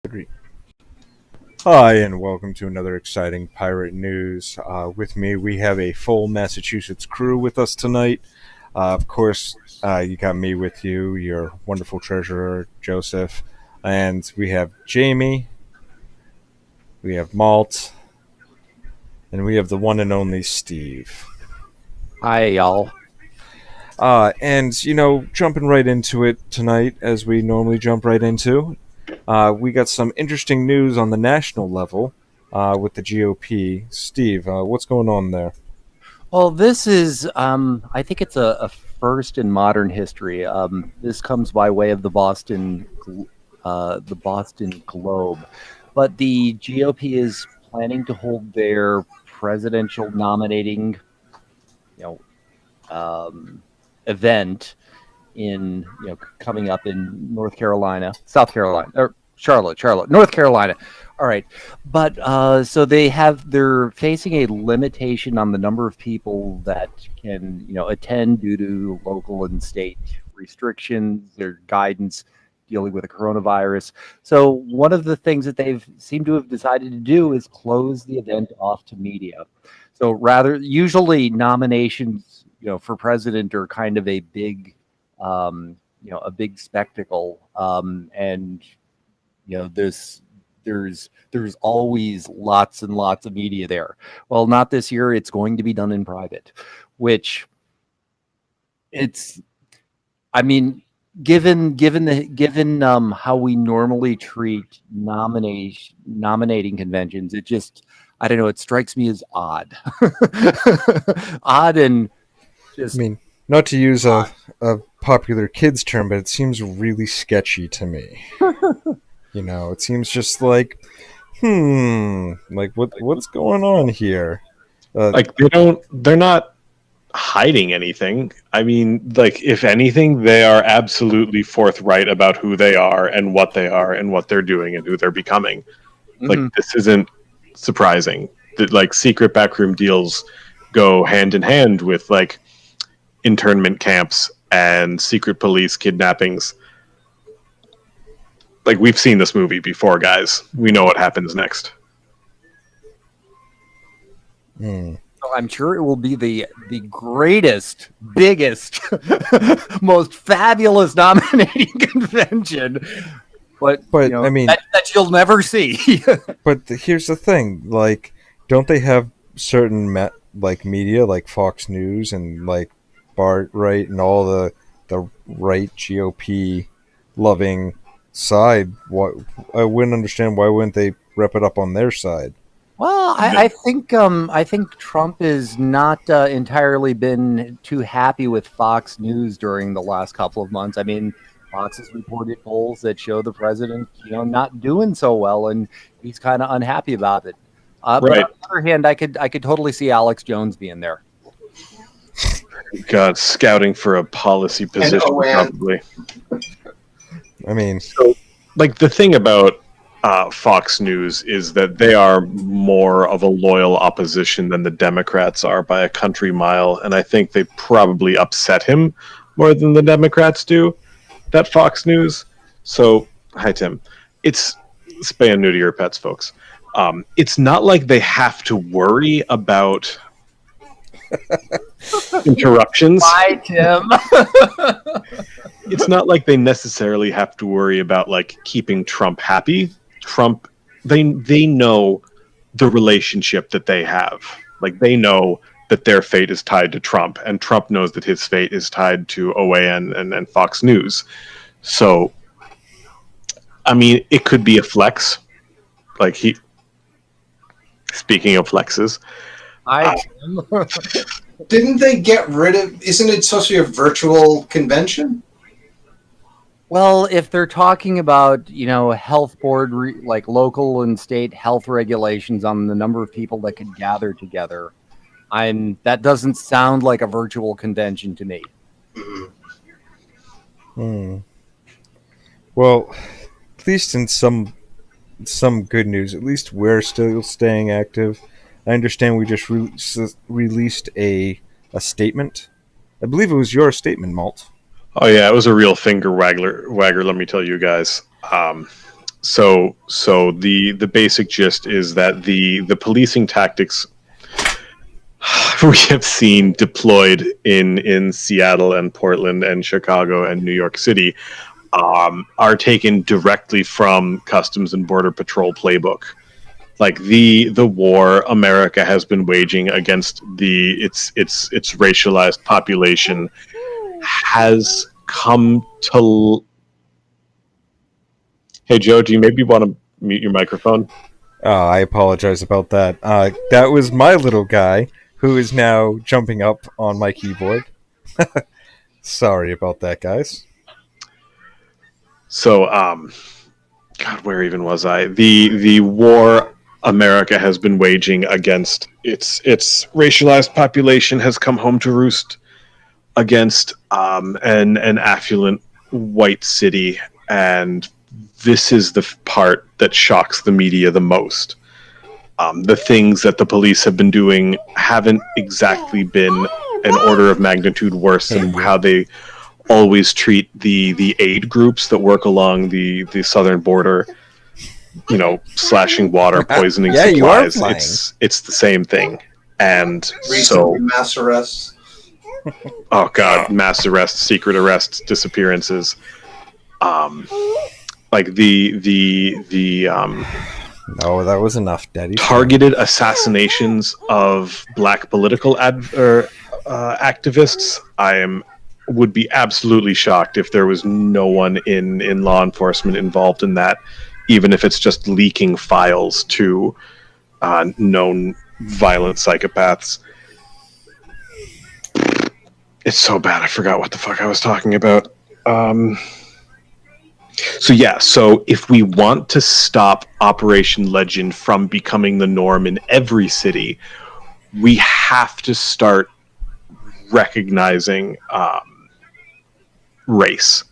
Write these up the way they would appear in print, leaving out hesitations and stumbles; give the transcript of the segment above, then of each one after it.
Agreed. Hi, and welcome to another exciting Pirate News. With me, we have a full Massachusetts crew with us tonight. Of course, you got me with you, your wonderful treasurer, Joseph, and we have Jamie, we have Malt, and we have the one and only Steve. Hi, y'all. Jumping right into it tonight, as we normally jump right into, we got some interesting news on the national level with the GOP. Steve, what's going on there? Well, this is, I think it's a first in modern history. This comes by way of the Boston Globe, but the GOP is planning to hold their presidential nominating, you know, event coming up in North Carolina, South Carolina, or Charlotte, North Carolina. All right, but so they're facing a limitation on the number of people that can attend due to local and state restrictions, their guidance dealing with the coronavirus. So one of the things that they've seemed to have decided to do is close the event off to media. So rather, usually nominations, for president are kind of a big a big spectacle, and there's always lots and lots of media there. Well, not this year. It's going to be done in private, which it's. I mean, given how we normally treat nominating conventions, it just I don't know. It strikes me as odd, odd and I just mean, not to use a popular kids term, but it seems really sketchy to me. It seems just like, like what's going on here? Like they're not hiding anything. I mean, like if anything, they are absolutely forthright about who they are and what they're doing and who they're becoming. Like this isn't surprising. That like secret backroom deals go hand in hand with like internment camps and secret police kidnappings. Like we've seen this movie before, guys. We know what happens next. I'm sure it will be the greatest, biggest, most fabulous nominating convention, but I mean, that you'll never see. but here's the thing: like, don't they have certain media, like Fox News and like Bart Right and all the right GOP loving side? What I wouldn't understand, why wouldn't they rep it up on their side? Well, I think Trump has not entirely been too happy with Fox News during the last couple of months. I mean, Fox has reported polls that show the president, not doing so well, and he's kind of unhappy about it. But Right. on the other hand, I could totally see Alex Jones being there. God, scouting for a policy position, probably. I mean, So, like the thing about Fox News is that they are more of a loyal opposition than the Democrats are by a country mile, and I think they probably upset him more than the Democrats do. That Fox News. So, hi Tim. It's spay and neuter your pets, folks. It's not like they have to worry about interruptions. Bye, Tim. It's not like they necessarily have to worry about like keeping Trump happy. Trump, they know the relationship that they have. Like they know that their fate is tied to Trump, and Trump knows that his fate is tied to OAN and Fox News. So, I mean, it could be a flex. Like he, speaking of flexes, Hi, Tim. Didn't they get rid of? Isn't it supposed to be a virtual convention? Well, if they're talking about, health board, like local and state health regulations on the number of people that could gather together, that doesn't sound like a virtual convention to me. well, at least in some good news, at least we're still staying active. I understand we just released a statement. I believe it was your statement, Malt. oh yeah, it was a real finger wagger. Let me tell you guys. So the basic gist is that the policing tactics we have seen deployed in Seattle and Portland and Chicago and New York City are taken directly from Customs and Border Patrol playbook. Like the war America has been waging against its racialized population has come to. Hey Joe, do you maybe want to mute your microphone? I apologize about that. That was my little guy who is now jumping up on my keyboard. Sorry about that, guys. So, God, where even was I? The war America has been waging against its racialized population has come home to roost against an affluent white city, and this is the part that shocks the media the most. The things that the police have been doing haven't exactly been an order of magnitude worse than how they always treat the aid groups that work along the southern border. You know, slashing water, poisoning Yeah, you are supplies. It's the same thing. And Recently, mass arrests. Oh god, mass arrests, secret arrests, disappearances. Like No, that was enough, Daddy. targeted assassinations of black political activists. Would be absolutely shocked if there was no one in law enforcement involved in that, even if it's just leaking files to known violent psychopaths. It's so bad I forgot what the fuck I was talking about. So if we want to stop Operation Legend from becoming the norm in every city, we have to start recognizing race.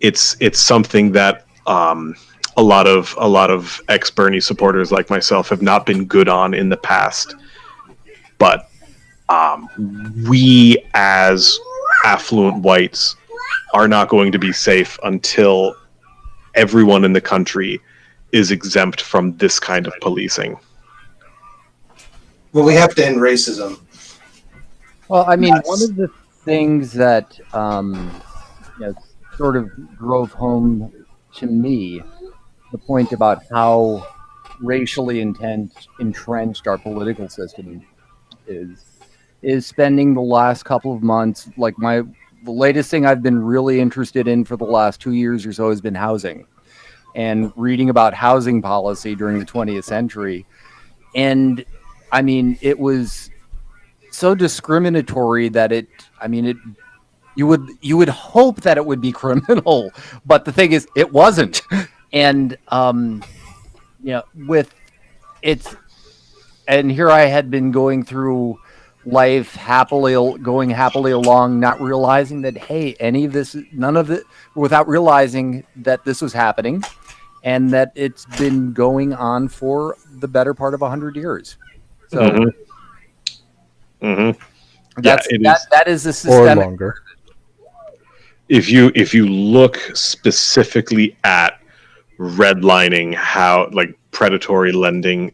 It's something that a lot of ex-Bernie supporters like myself have not been good on in the past, but we as affluent whites are not going to be safe until everyone in the country is exempt from this kind of policing. Well, we have to end racism. Well, I mean, one of the things that sort of drove home to me the point about how racially entrenched our political system is spending the last couple of months, like the latest thing I've been really interested in for the last 2 years or so has been housing, and reading about housing policy during the 20th century. And I mean, it was so discriminatory that you would hope that it would be criminal, but the thing is, it wasn't. And with it's, and here I had been going through life going happily along, not realizing that, hey, none of it, without realizing that this was happening, and that it's been going on for the better part of 100 years. So that is a systemic, or longer. If you look specifically at redlining, how like predatory lending,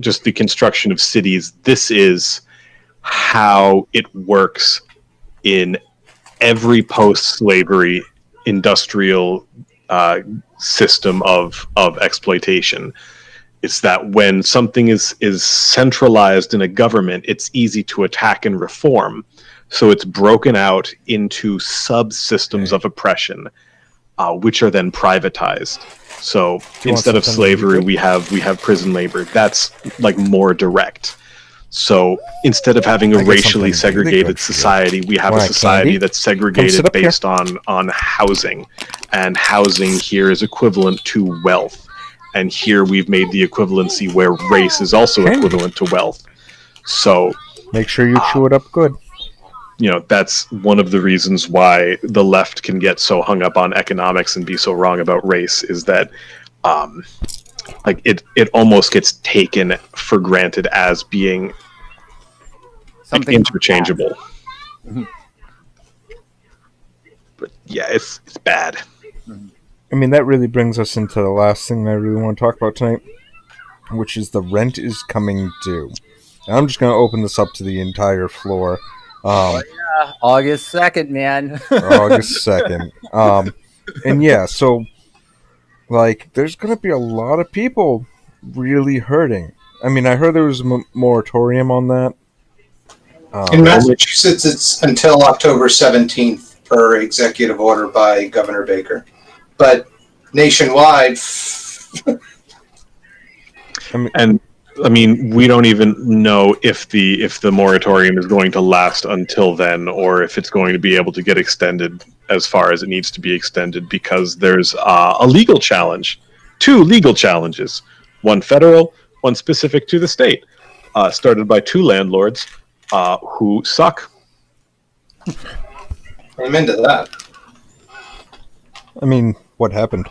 just the construction of cities, this is how it works in every post-slavery industrial system of exploitation. It's that when something is centralized in a government, it's easy to attack and reform. So it's broken out into subsystems of oppression, which are then privatized. So instead of slavery, we have prison labor. That's like more direct. So instead of having a racially segregated society, we have a society that's segregated based on housing. And housing here is equivalent to wealth. And here we've made the equivalency where race is also equivalent to wealth. So make sure you chew it up good. You know, that's one of the reasons why the left can get so hung up on economics and be so wrong about race, is that like it almost gets taken for granted as being something interchangeable. Mm-hmm. But yeah, it's bad. Mm-hmm. I mean, that really brings us into the last thing I really want to talk about tonight, which is the rent is coming due. And I'm just going to open this up to the entire floor. August 2nd, man. August 2nd. And yeah, so, like, there's going to be a lot of people really hurting. I mean, I heard there was a moratorium on that. In Massachusetts, it's until October 17th per executive order by Governor Baker. But nationwide, I mean, we don't even know if the moratorium is going to last until then, or if it's going to be able to get extended as far as it needs to be extended, because there's a legal challenge, 2 legal challenges, one federal, one specific to the state, started by 2 landlords who suck. I'm into that. I mean, what happened?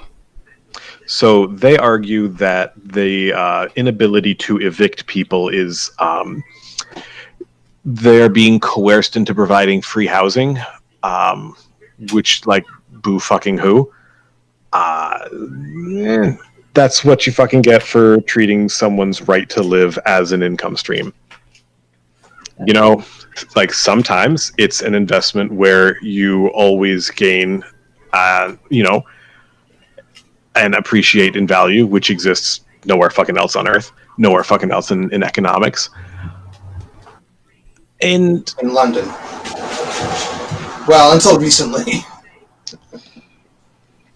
So they argue that the inability to evict people is they're being coerced into providing free housing, which, like, boo fucking who? That's what you fucking get for treating someone's right to live as an income stream. You know, like, sometimes it's an investment where you always gain, and appreciate in value, which exists nowhere fucking else on Earth, nowhere fucking else in economics. And In London. Well, until recently.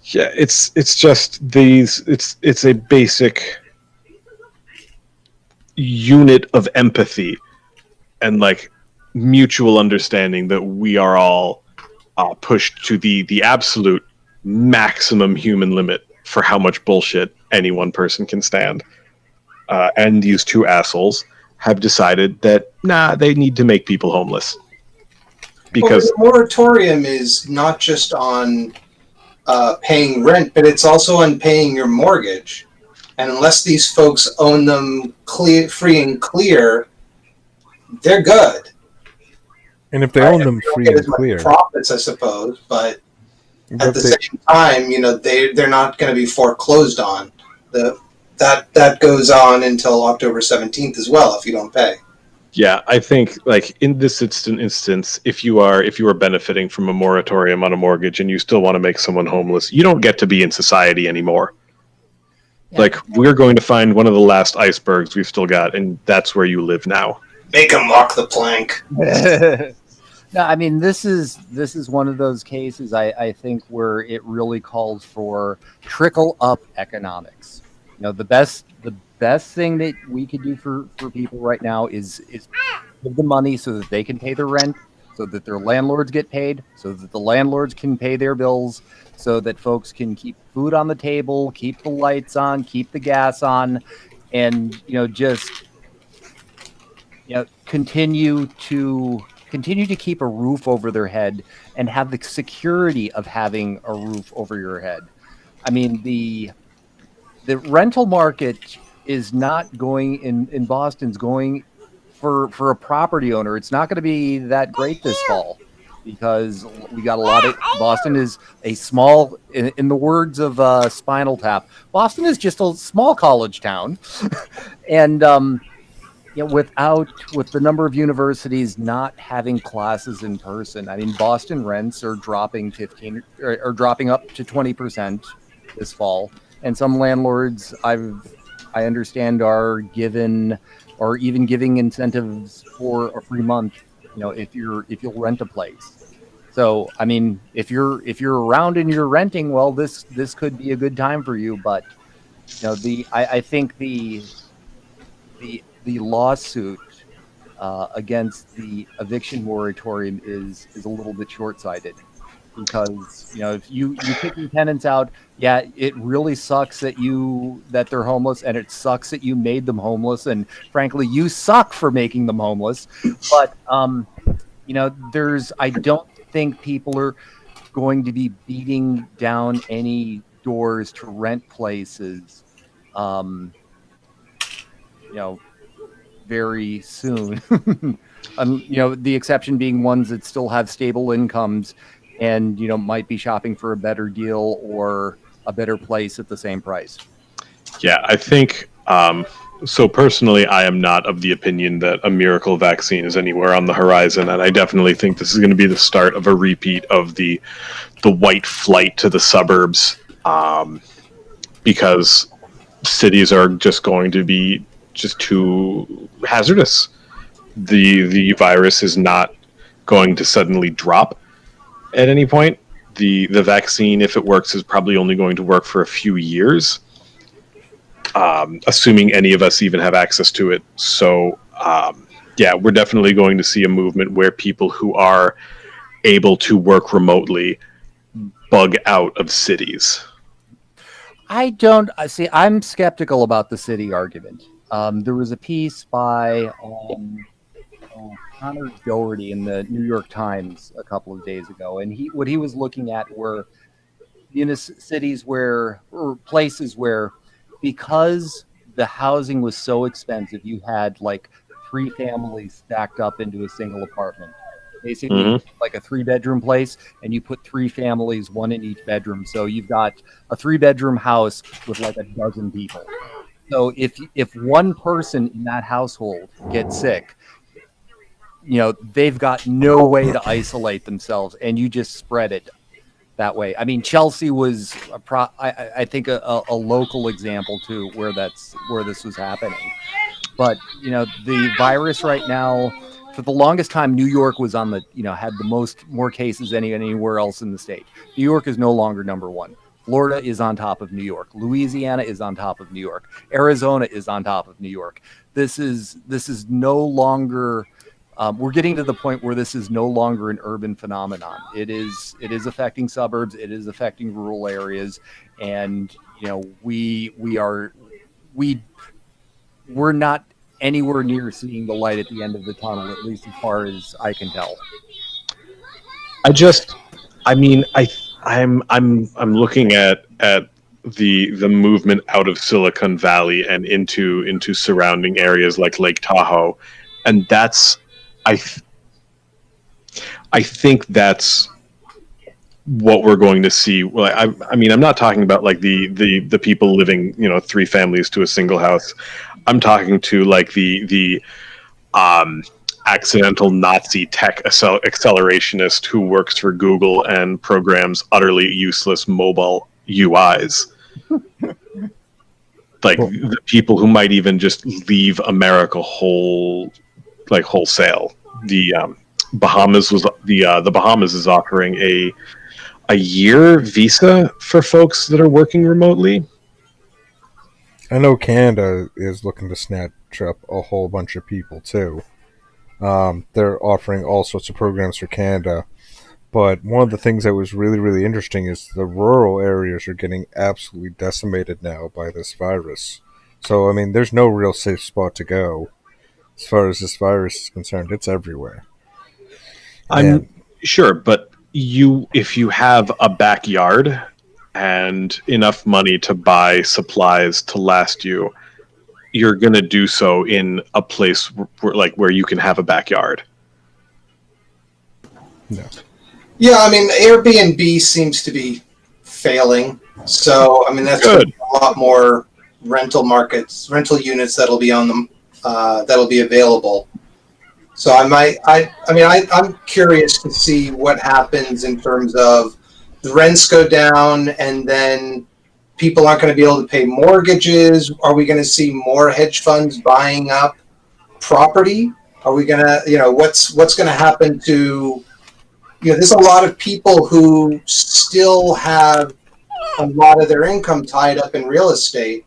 yeah, it's just these. It's a basic unit of empathy and, like, mutual understanding that we are all pushed to the absolute maximum human limit for how much bullshit any one person can stand. And these 2 assholes have decided that, they need to make people homeless. Because the moratorium is not just on paying rent, but it's also on paying your mortgage. And unless these folks own them free and clear, they're good. And if they own them free and clear, profits, I suppose, but at the same time, they're not going to be foreclosed on. That goes on until October 17th as well if you don't pay. Yeah, I think, like, in this instance, if you are benefiting from a moratorium on a mortgage and you still want to make someone homeless, you don't get to be in society anymore. Yeah. Like, we're going to find one of the last icebergs we've still got, and that's where you live now. Make them walk the plank. No, I mean, this is one of those cases, I think, where it really calls for trickle up economics. The best thing that we could do for people right now is give them money so that they can pay their rent, so that their landlords get paid, so that the landlords can pay their bills, so that folks can keep food on the table, keep the lights on, keep the gas on, and just continue to keep a roof over their head and have the security of having a roof over your head. I mean, the rental market is not going in Boston's going for a property owner. It's not going to be that great this fall because we got a lot of Boston is a small, in the words of Spinal Tap, Boston is just a small college town. And, with the number of universities not having classes in person, I mean, Boston rents are dropping up to 20% this fall, and some landlords I understand are even giving incentives for a free month, if you'll rent a place. So, I mean, if you're around and you're renting, well, this could be a good time for you. But I think the lawsuit against the eviction moratorium is a little bit short-sighted, because if you kick your tenants out, yeah, it really sucks that they're homeless, and it sucks that you made them homeless, and frankly, you suck for making them homeless. But I don't think people are going to be beating down any doors to rent places, very soon. The exception being ones that still have stable incomes and might be shopping for a better deal or a better place at the same price. Yeah, I think so. Personally, I am not of the opinion that a miracle vaccine is anywhere on the horizon, and I definitely think this is going to be the start of a repeat of the white flight to the suburbs, because cities are just going to be just too hazardous. The virus is not going to suddenly drop at any point. The vaccine, if it works, is probably only going to work for a few years, assuming any of us even have access to it. So, yeah, we're definitely going to see a movement where people who are able to work remotely bug out of cities. I don't see. I'm skeptical about the city argument. There was a piece by Connor Doherty in the New York Times a couple of days ago, and what he was looking at were cities or places where, because the housing was so expensive, you had like 3 families stacked up into a single apartment. Basically, like a 3-bedroom place, and you put 3 families, 1 in each bedroom. So you've got a 3-bedroom house with like a dozen people. So if one person in that household gets sick, they've got no way to isolate themselves, and you just spread it that way. I mean, Chelsea was I think a local example too, where this was happening. But the virus right now, for the longest time, New York was on had the more cases than anywhere else in the state. New York is no longer number 1. Florida is on top of New York. Louisiana is on top of New York. Arizona is on top of New York. This is no longer. We're getting to the point where this is no longer an urban phenomenon. It is affecting suburbs. It is affecting rural areas, and we're not anywhere near seeing the light at the end of the tunnel, at least as far as I can tell. I'm looking at the movement out of Silicon Valley and into surrounding areas like Lake Tahoe, and that's I think that's what we're going to see. Well, I mean, I'm not talking about like the people living, 3 families to a single house. I'm talking to like the accidental Nazi tech accelerationist who works for Google and programs utterly useless mobile UIs. Like the people who might even just leave America wholesale. The Bahamas is offering a year visa for folks that are working remotely. I know Canada is looking to snatch up a whole bunch of people too. They're offering all sorts of programs for Canada, but one of the things that was really, really interesting is the rural areas are getting absolutely decimated now by this virus. So, I mean, there's no real safe spot to go as far as this virus is concerned. It's everywhere. I'm sure, but if you have a backyard and enough money to buy supplies to last you, you're going to do so in a place where you can have a backyard. No. Yeah, I mean, Airbnb seems to be failing. So, I mean, that's Good. a lot more rental units that'll be on them, that'll be available. So I'm curious to see what happens in terms of the rents go down, and then people aren't going to be able to pay mortgages. Are we going to see more hedge funds buying up property? Are we going to, what's going to happen to, there's a lot of people who still have a lot of their income tied up in real estate,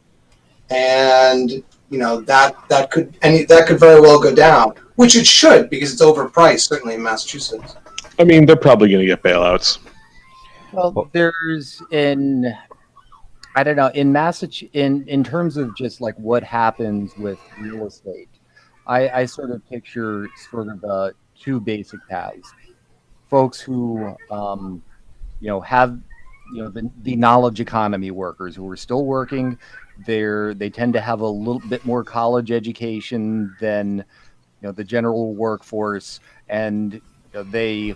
and that could very well go down, which it should, because it's overpriced, certainly in Massachusetts. I mean, they're probably going to get bailouts. Well, there's I don't know, in terms of just like what happens with real estate, I sort of picture sort of 2 basic paths. Folks who have the knowledge economy workers who are still working. They tend to have a little bit more college education than the general workforce, and they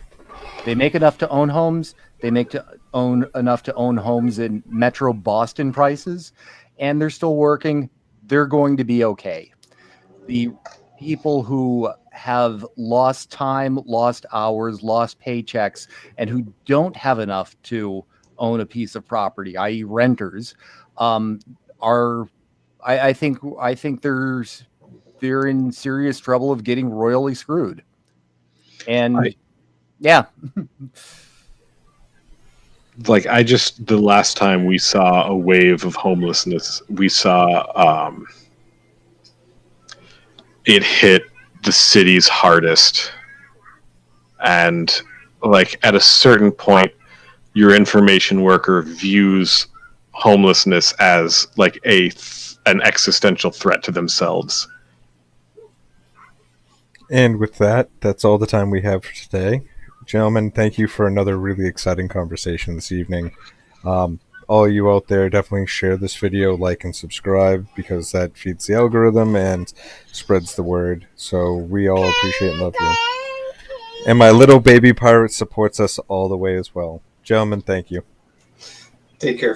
make enough to own homes. They make own enough to own homes in Metro Boston prices, and they're still working, they're going to be okay. The people who have lost time, lost hours, lost paychecks, and who don't have enough to own a piece of property, i.e., renters, are I think they're in serious trouble of getting royally screwed. And yeah, Like the last time we saw a wave of homelessness, we saw it hit the city's hardest. And like at a certain point, your information worker views homelessness as like an existential threat to themselves. And with that, that's all the time we have for today. Gentlemen, thank you for another really exciting conversation this evening. All you out there, definitely share this video, like and subscribe, because that feeds the algorithm and spreads the word. So we all appreciate and love you. And my little baby pirate supports us all the way as well. Gentlemen, thank you. Take care.